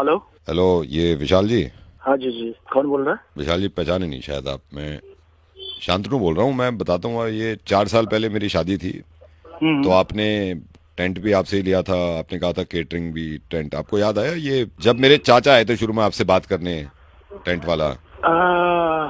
Hello. Hello, ये विशाल जी। हाँ जी जी, कौन बोल रहा है? विशाल जी पहचाने नहीं शायद आप। मैं शांतनु बोल रहा हूँ। मैं बताता हूँ, ये 4 साल पहले मेरी शादी थी। तो हम्म। आपने टेंट भी आपसे ही लिया था। आपने कहा था केटरिंग भी, टेंट आपको याद आया? ये जब मेरे चाचा आए थे शुरू में आपसे बात करने, टेंट वाला।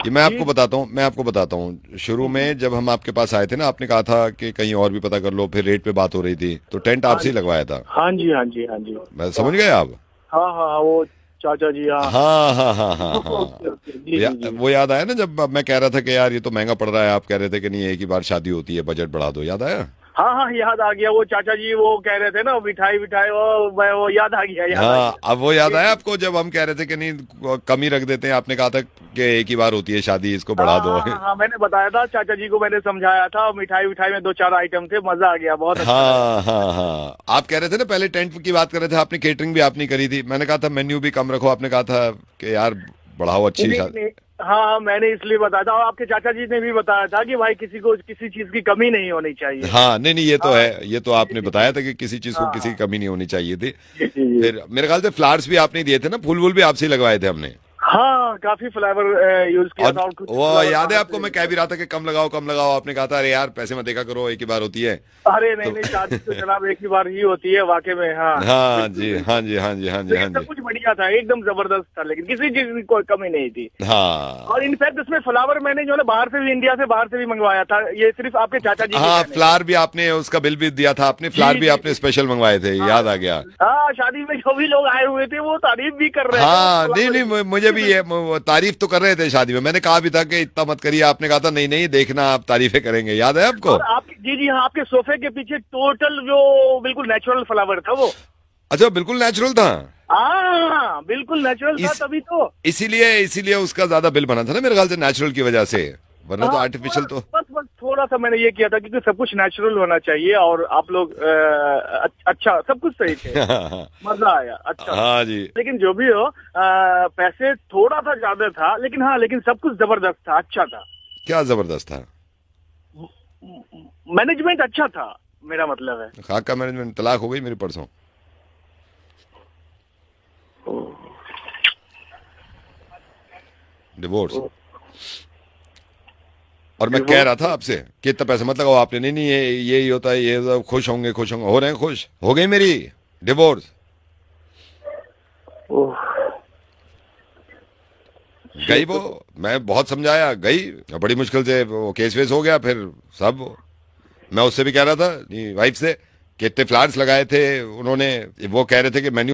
ये मैं जी। आपको बताता हूँ, शुरू में जब हम आपके पास आए थे ना, आपने कहा था कि कहीं और भी पता कर लो, फिर रेट पे बात हो रही थी, तो टेंट हाँ आपसे ही लगवाया था। हाँ जी हाँ जी हाँ जी। मैं समझ गए आप? हाँ हाँ हाँ, वो चाचा जी, हाँ। हाँ हाँ हाँ हाँ ओके हाँ। ओके, जी जी जी। वो याद आया ना, जब मैं कह रहा था कि यार ये तो महंगा पड़ रहा है, आप कह रहे थे कि नहीं एक ही बार शादी होती है, बजट बढ़ा दो। याद आया? हाँ हाँ, याद आ गया। वो चाचा जी वो कह रहे थे ना, मिठाई मिठाई, वो याद आ गया, याद आ हाँ, गया। अब वो याद जी आया जी। आपको जब हम कह रहे थे कि नहीं कम ही रख देते हैं? आपने कहा था कि एक ही बार होती है शादी, इसको हाँ बढ़ा दो। हाँ हाँ हाँ, मैंने बताया था चाचा जी को, मैंने समझाया था। मिठाई मिठाई में दो चार आइटम थे, मजा आ गया, बहुत अच्छा लगा। हाँ हाँ हाँ, आप कह रहे थे ना पहले टेंट की बात कर रहे थे, आपने केटरिंग भी आपने करी थी। मैंने कहा था मेन्यू भी कम रखो, आपने कहा था कि यार बढ़ाओ, नहीं अच्छी नहीं शादी। नहीं, हाँ मैंने इसलिए बताया था, और आपके चाचा जी ने भी बताया था कि भाई किसी को किसी चीज की कमी नहीं होनी चाहिए। हाँ, नहीं नहीं, ये तो हाँ है, ये तो जी आपने जी जी। बताया था कि किसी चीज को हाँ किसी हाँ, की कमी नहीं होनी चाहिए थी। जी जी जी। फिर मेरे ख्याल से फ्लावर्स भी आपने ही दिए थे ना, फूल वूल भी आपसे ही लगवाए थे हमने। हाँ, काफी फ्लेवर यूज किया और था, और कुछ वो फ्लेवर याद है बाहर आपको, से। मैं कह भी रहा था कि कम लगाओ कम लगाओ, आपने कहा था अरे यार पैसे मत देखा करो, एक ही बार होती है। अरे नहीं तो नहीं, शादी तो जनाब एक ही बार ही होती है, वाकई में। हाँ हाँ बिल्कुल जी बिल्कुल। हाँ जी हाँ जी हाँ जी हाँ लेकिन जी। सब कुछ बढ़िया था, एकदम जबरदस्त था, लेकिन किसी चीज की कोई कमी नहीं थी। और हाँ इनफैक्ट उसमें फ्लावर मैंने जो है ना, बाहर से भी, इंडिया से बाहर से भी मंगवाया था, ये सिर्फ आपके चाचा जी के हाँ, कहने पे। फ्लावर भी आपने, उसका बिल भी दिया था आपने, जी फ्लावर भी जी आपने जी। स्पेशल मंगवाए थे, हाँ याद आ गया। हाँ, शादी में जो भी लोग आए हुए थे वो तारीफ भी कर रहे थे वो हाँ नहीं फ्लावर नहीं, की। मुझे जी भी ये बिल्कुल। तारीफ तो कर रहे थे शादी में। मैंने कहा भी था कि इतना मत करिए, आपने कहा था नहीं नहीं देखना आप तारीफें करेंगे। याद है आपको? और आपके, जी जी हाँ, आपके सोफे के पीछे टोटल जो बिल्कुल नेचुरल फ्लावर था वो। अच्छा, बिल्कुल नेचुरल था। हाँ बिल्कुल नेचुरल था, इस तभी तो। इसीलिए इसीलिए उसका ज्यादा बिल बना था ना मेरे ख्याल से, नेचुरल की वजह से। वरना तो हाँ थोड़ा, आर्टिफिशियल तो। बस बस थोड़ा सा मैंने ये किया था, क्योंकि सब कुछ नेचुरल होना चाहिए, और आप लोग अच्छा, सब कुछ सही थे। हाँ मजा आया, अच्छा था। हाँ जी। लेकिन जो भी हो, पैसे थोड़ा सा ज्यादा था, लेकिन हाँ, लेकिन सब कुछ जबरदस्त था, अच्छा था। क्या जबरदस्त था? मैनेजमेंट अच्छा था, मेरा मतलब है। खाक का मैनेजमेंट। तलाक हो गई मेरी परसों, डिवोर्स। और मैं कह रहा था डिवोर्स। आपसे कि इतना पैसा मत लगाओ। आपने नहीं नहीं, ये ही होता है, ये होता है, खुश होंगे खुश होंगे, हो रहे हैं खुश। हो गई मेरी डिवोर्स। गई वो। मैं बहुत समझाया, गई। बड़ी मुश्किल से वो केस वेस हो गया फिर सब। मैं उससे भी कह रहा था वाइफ से कि इतने फ्लावर्स लगाए थे उन्होंने, वो कह रहे थे कि मेन्यू